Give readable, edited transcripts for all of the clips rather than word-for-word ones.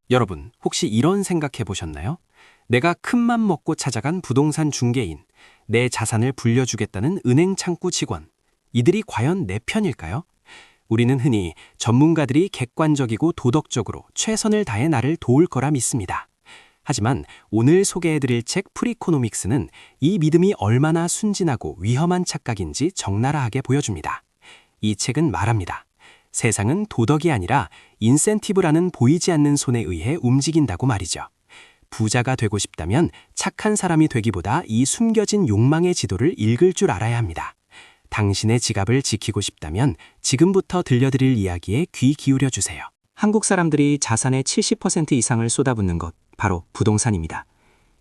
여러분, 혹시 이런 생각해 보셨나요? 내가 큰맘 먹고 찾아간 부동산 중개인, 내 자산을 불려주겠다는 은행 창구 직원, 이들이 과연 내 편일까요? 우리는 흔히 전문가들이 객관적이고 도덕적으로 최선을 다해 나를 도울 거라 믿습니다. 하지만 오늘 소개해드릴 책 프리코노믹스는 이 믿음이 얼마나 순진하고 위험한 착각인지 적나라하게 보여줍니다. 이 책은 말합니다. 세상은 도덕이 아니라 인센티브라는 보이지 않는 손에 의해 움직인다고 말이죠. 부자가 되고 싶다면 착한 사람이 되기보다 이 숨겨진 욕망의 지도를 읽을 줄 알아야 합니다. 당신의 지갑을 지키고 싶다면 지금부터 들려드릴 이야기에 귀 기울여 주세요. 한국 사람들이 자산의 70% 이상을 쏟아붓는 것, 바로 부동산입니다.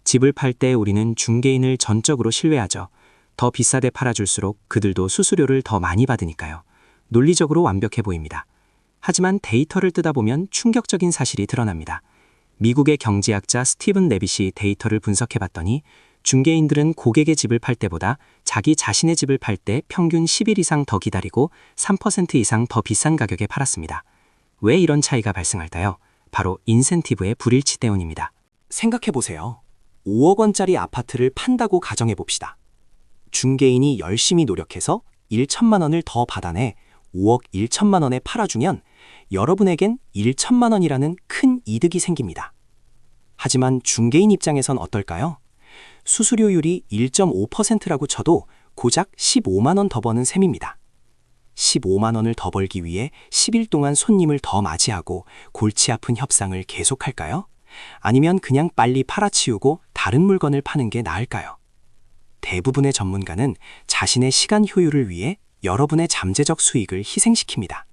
집을 팔 때 우리는 중개인을 전적으로 신뢰하죠. 더 비싸게 팔아줄수록 그들도 수수료를 더 많이 받으니까요. 논리적으로 완벽해 보입니다. 하지만 데이터를 뜯어보면 충격적인 사실이 드러납니다. 미국의 경제학자 스티븐 레빗이 데이터를 분석해봤더니 중개인들은 고객의 집을 팔 때보다 자기 자신의 집을 팔 때 평균 10일 이상 더 기다리고 3% 이상 더 비싼 가격에 팔았습니다. 왜 이런 차이가 발생할까요? 바로 인센티브의 불일치 때문입니다. 생각해보세요. 5억 원짜리 아파트를 판다고 가정해봅시다. 중개인이 열심히 노력해서 1천만 원을 더 받아내 5억 1천만 원에 팔아주면 여러분에겐 1천만 원이라는 큰 이득이 생깁니다. 하지만 중개인 입장에선 어떨까요? 수수료율이 1.5%라고 쳐도 고작 15만 원 더 버는 셈입니다. 15만 원을 더 벌기 위해 10일 동안 손님을 더 맞이하고 골치 아픈 협상을 계속할까요? 아니면 그냥 빨리 팔아치우고 다른 물건을 파는 게 나을까요? 대부분의 전문가는 자신의 시간 효율을 위해 여러분의 잠재적 수익을 희생시킵니다.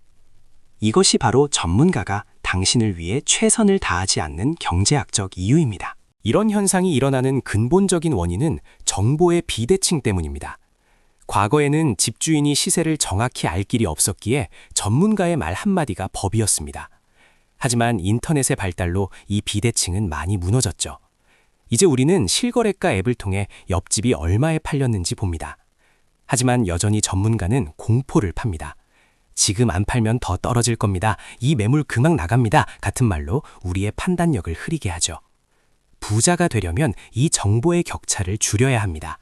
이것이 바로 전문가가 당신을 위해 최선을 다하지 않는 경제학적 이유입니다. 이런 현상이 일어나는 근본적인 원인은 정보의 비대칭 때문입니다. 과거에는 집주인이 시세를 정확히 알 길이 없었기에 전문가의 말 한마디가 법이었습니다. 하지만 인터넷의 발달로 이 비대칭은 많이 무너졌죠. 이제 우리는 실거래가 앱을 통해 옆집이 얼마에 팔렸는지 봅니다. 하지만 여전히 전문가는 공포를 팝니다. 지금 안 팔면 더 떨어질 겁니다. 이 매물 금방 나갑니다. 같은 말로 우리의 판단력을 흐리게 하죠. 부자가 되려면 이 정보의 격차를 줄여야 합니다.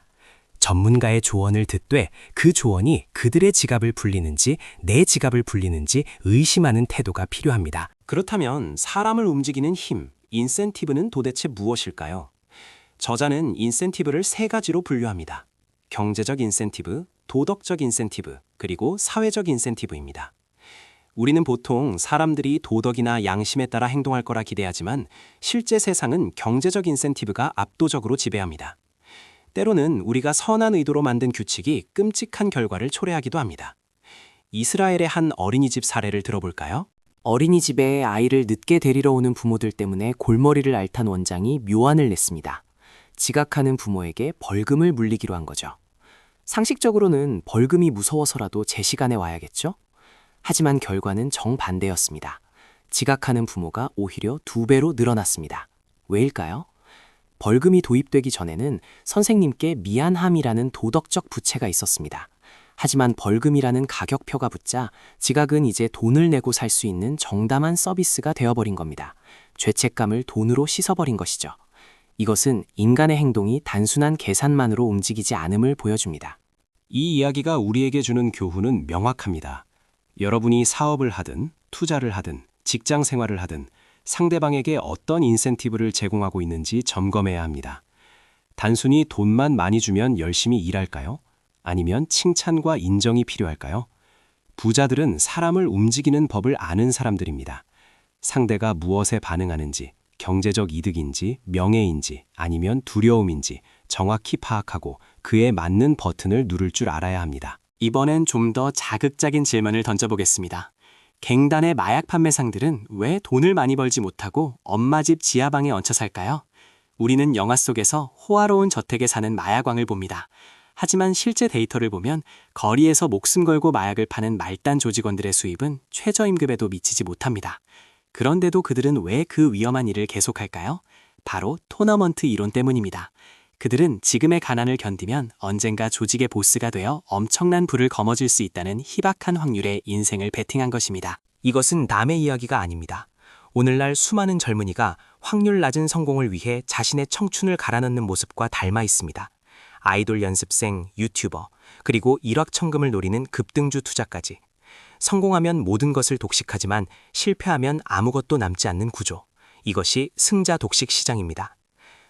전문가의 조언을 듣되 그 조언이 그들의 지갑을 불리는지 내 지갑을 불리는지 의심하는 태도가 필요합니다. 그렇다면 사람을 움직이는 힘, 인센티브는 도대체 무엇일까요? 저자는 인센티브를 세 가지로 분류합니다. 경제적 인센티브, 도덕적 인센티브, 그리고 사회적 인센티브입니다. 우리는 보통 사람들이 도덕이나 양심에 따라 행동할 거라 기대하지만 실제 세상은 경제적 인센티브가 압도적으로 지배합니다. 때로는 우리가 선한 의도로 만든 규칙이 끔찍한 결과를 초래하기도 합니다. 이스라엘의 한 어린이집 사례를 들어볼까요? 어린이집에 아이를 늦게 데리러 오는 부모들 때문에 골머리를 앓던 원장이 묘안을 냈습니다. 지각하는 부모에게 벌금을 물리기로 한 거죠. 상식적으로는 벌금이 무서워서라도 제 시간에 와야겠죠? 하지만 결과는 정반대였습니다. 지각하는 부모가 오히려 2배로 늘어났습니다. 왜일까요? 벌금이 도입되기 전에는 선생님께 미안함이라는 도덕적 부채가 있었습니다. 하지만 벌금이라는 가격표가 붙자 지각은 이제 돈을 내고 살 수 있는 정당한 서비스가 되어버린 겁니다. 죄책감을 돈으로 씻어버린 것이죠. 이것은 인간의 행동이 단순한 계산만으로 움직이지 않음을 보여줍니다. 이 이야기가 우리에게 주는 교훈은 명확합니다. 여러분이 사업을 하든 투자를 하든 직장 생활을 하든 상대방에게 어떤 인센티브를 제공하고 있는지 점검해야 합니다. 단순히 돈만 많이 주면 열심히 일할까요? 아니면 칭찬과 인정이 필요할까요? 부자들은 사람을 움직이는 법을 아는 사람들입니다. 상대가 무엇에 반응하는지, 경제적 이득인지, 명예인지, 아니면 두려움인지 정확히 파악하고 그에 맞는 버튼을 누를 줄 알아야 합니다. 이번엔 좀 더 자극적인 질문을 던져보겠습니다. 갱단의 마약 판매상들은 왜 돈을 많이 벌지 못하고 엄마 집 지하방에 얹혀 살까요? 우리는 영화 속에서 호화로운 저택에 사는 마약왕을 봅니다. 하지만 실제 데이터를 보면 거리에서 목숨 걸고 마약을 파는 말단 조직원들의 수입은 최저임금에도 미치지 못합니다. 그런데도 그들은 왜 그 위험한 일을 계속할까요? 바로 토너먼트 이론 때문입니다. 그들은 지금의 가난을 견디면 언젠가 조직의 보스가 되어 엄청난 부를 거머쥘 수 있다는 희박한 확률에 인생을 베팅한 것입니다. 이것은 남의 이야기가 아닙니다. 오늘날 수많은 젊은이가 확률 낮은 성공을 위해 자신의 청춘을 갈아넣는 모습과 닮아 있습니다. 아이돌 연습생, 유튜버, 그리고 일확천금을 노리는 급등주 투자까지. 성공하면 모든 것을 독식하지만 실패하면 아무것도 남지 않는 구조. 이것이 승자 독식 시장입니다.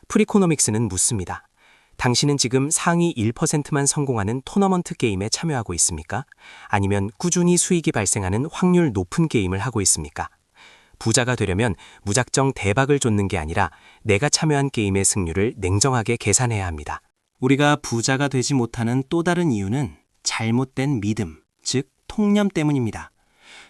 프리코노믹스는 묻습니다. 당신은 지금 상위 1%만 성공하는 토너먼트 게임에 참여하고 있습니까? 아니면 꾸준히 수익이 발생하는 확률 높은 게임을 하고 있습니까? 부자가 되려면 무작정 대박을 쫓는 게 아니라 내가 참여한 게임의 승률을 냉정하게 계산해야 합니다. 우리가 부자가 되지 못하는 또 다른 이유는 잘못된 믿음, 즉 통념 때문입니다.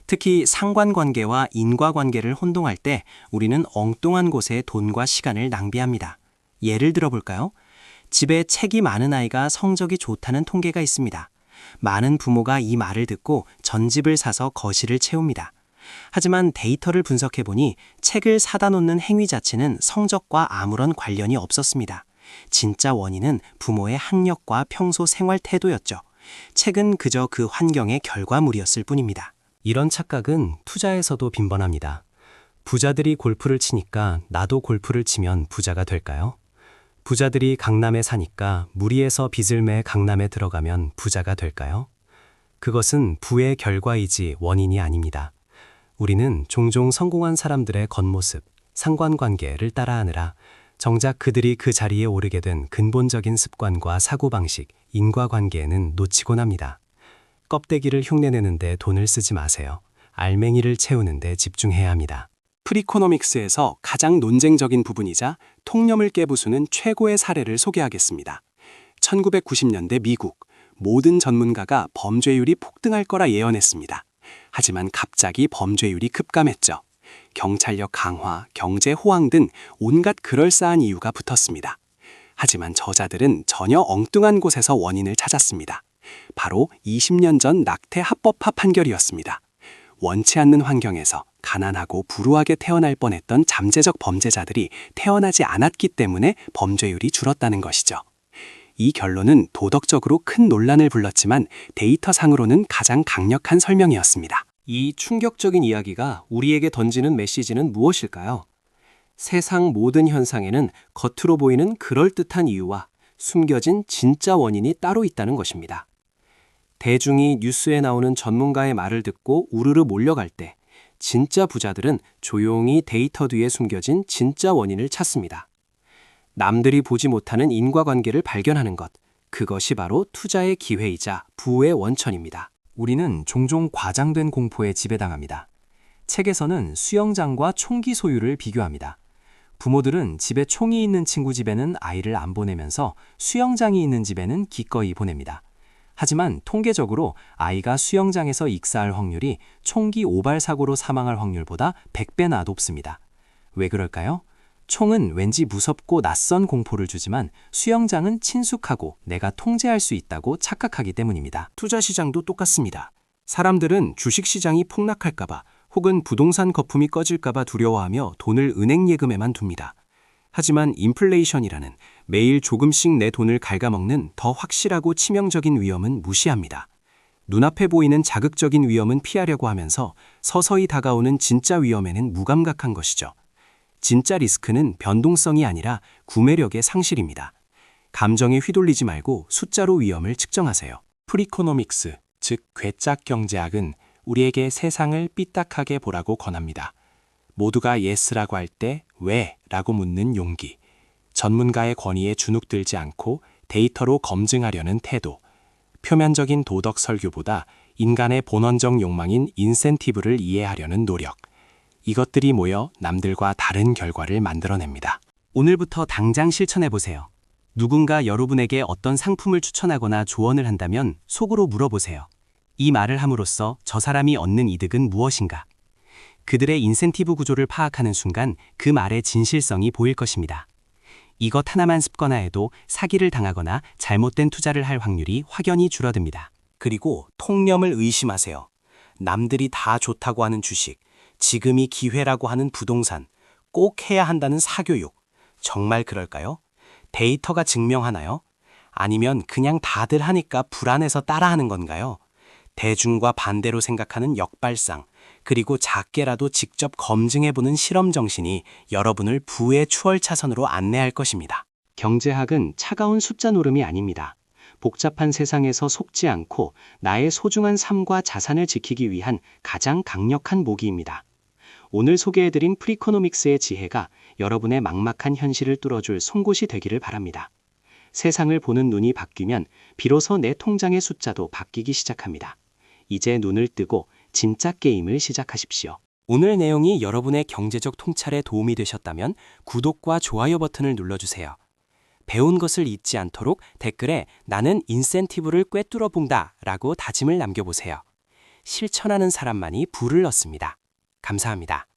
특히 상관관계와 인과관계를 혼동할 때 우리는 엉뚱한 곳에 돈과 시간을 낭비합니다. 예를 들어볼까요? 집에 책이 많은 아이가 성적이 좋다는 통계가 있습니다. 많은 부모가 이 말을 듣고 전집을 사서 거실을 채웁니다. 하지만 데이터를 분석해보니 책을 사다 놓는 행위 자체는 성적과 아무런 관련이 없었습니다. 진짜 원인은 부모의 학력과 평소 생활 태도였죠. 책은 그저 그 환경의 결과물이었을 뿐입니다. 이런 착각은 투자에서도 빈번합니다. 부자들이 골프를 치니까 나도 골프를 치면 부자가 될까요? 부자들이 강남에 사니까 무리해서 빚을 매 강남에 들어가면 부자가 될까요? 그것은 부의 결과이지 원인이 아닙니다. 우리는 종종 성공한 사람들의 겉모습, 상관관계를 따라하느라 정작 그들이 그 자리에 오르게 된 근본적인 습관과 사고방식, 인과관계에는 놓치곤 합니다. 껍데기를 흉내내는데 돈을 쓰지 마세요. 알맹이를 채우는데 집중해야 합니다. 프리코노믹스에서 가장 논쟁적인 부분이자 통념을 깨부수는 최고의 사례를 소개하겠습니다. 1990년대 미국, 모든 전문가가 범죄율이 폭등할 거라 예언했습니다. 하지만 갑자기 범죄율이 급감했죠. 경찰력 강화, 경제 호황 등 온갖 그럴싸한 이유가 붙었습니다. 하지만 저자들은 전혀 엉뚱한 곳에서 원인을 찾았습니다. 바로 20년 전 낙태 합법화 판결이었습니다. 원치 않는 환경에서 가난하고 불우하게 태어날 뻔했던 잠재적 범죄자들이 태어나지 않았기 때문에 범죄율이 줄었다는 것이죠. 이 결론은 도덕적으로 큰 논란을 불렀지만 데이터상으로는 가장 강력한 설명이었습니다. 이 충격적인 이야기가 우리에게 던지는 메시지는 무엇일까요? 세상 모든 현상에는 겉으로 보이는 그럴듯한 이유와 숨겨진 진짜 원인이 따로 있다는 것입니다. 대중이 뉴스에 나오는 전문가의 말을 듣고 우르르 몰려갈 때 진짜 부자들은 조용히 데이터 뒤에 숨겨진 진짜 원인을 찾습니다. 남들이 보지 못하는 인과관계를 발견하는 것, 그것이 바로 투자의 기회이자 부의 원천입니다. 우리는 종종 과장된 공포에 지배당합니다. 책에서는 수영장과 총기 소유를 비교합니다. 부모들은 집에 총이 있는 친구 집에는 아이를 안 보내면서 수영장이 있는 집에는 기꺼이 보냅니다. 하지만 통계적으로 아이가 수영장에서 익사할 확률이 총기 오발 사고로 사망할 확률보다 100배나 높습니다. 왜 그럴까요? 총은 왠지 무섭고 낯선 공포를 주지만 수영장은 친숙하고 내가 통제할 수 있다고 착각하기 때문입니다. 투자 시장도 똑같습니다. 사람들은 주식 시장이 폭락할까봐 혹은 부동산 거품이 꺼질까봐 두려워하며 돈을 은행 예금에만 둡니다. 하지만 인플레이션이라는 매일 조금씩 내 돈을 갉아먹는 더 확실하고 치명적인 위험은 무시합니다. 눈앞에 보이는 자극적인 위험은 피하려고 하면서 서서히 다가오는 진짜 위험에는 무감각한 것이죠. 진짜 리스크는 변동성이 아니라 구매력의 상실입니다. 감정에 휘둘리지 말고 숫자로 위험을 측정하세요. 프리코노믹스, 즉 괴짝 경제학은 우리에게 세상을 삐딱하게 보라고 권합니다. 모두가 예스라고 할 때 왜? 라고 묻는 용기. 전문가의 권위에 주눅들지 않고 데이터로 검증하려는 태도. 표면적인 도덕 설교보다 인간의 본원적 욕망인 인센티브를 이해하려는 노력. 이것들이 모여 남들과 다른 결과를 만들어냅니다. 오늘부터 당장 실천해보세요. 누군가 여러분에게 어떤 상품을 추천하거나 조언을 한다면 속으로 물어보세요. 이 말을 함으로써 저 사람이 얻는 이득은 무엇인가? 그들의 인센티브 구조를 파악하는 순간 그 말의 진실성이 보일 것입니다. 이것 하나만 습관화해도 사기를 당하거나 잘못된 투자를 할 확률이 확연히 줄어듭니다. 그리고 통념을 의심하세요. 남들이 다 좋다고 하는 주식, 지금이 기회라고 하는 부동산, 꼭 해야 한다는 사교육. 정말 그럴까요? 데이터가 증명하나요? 아니면 그냥 다들 하니까 불안해서 따라하는 건가요? 대중과 반대로 생각하는 역발상, 그리고 작게라도 직접 검증해보는 실험 정신이 여러분을 부의 추월 차선으로 안내할 것입니다. 경제학은 차가운 숫자 노름이 아닙니다. 복잡한 세상에서 속지 않고 나의 소중한 삶과 자산을 지키기 위한 가장 강력한 모기입니다. 오늘 소개해드린 프리코노믹스의 지혜가 여러분의 막막한 현실을 뚫어줄 송곳이 되기를 바랍니다. 세상을 보는 눈이 바뀌면 비로소 내 통장의 숫자도 바뀌기 시작합니다. 이제 눈을 뜨고 진짜 게임을 시작하십시오. 오늘 내용이 여러분의 경제적 통찰에 도움이 되셨다면 구독과 좋아요 버튼을 눌러주세요. 배운 것을 잊지 않도록 댓글에 나는 인센티브를 꿰뚫어 본다 라고 다짐을 남겨보세요. 실천하는 사람만이 부를 얻습니다. 감사합니다.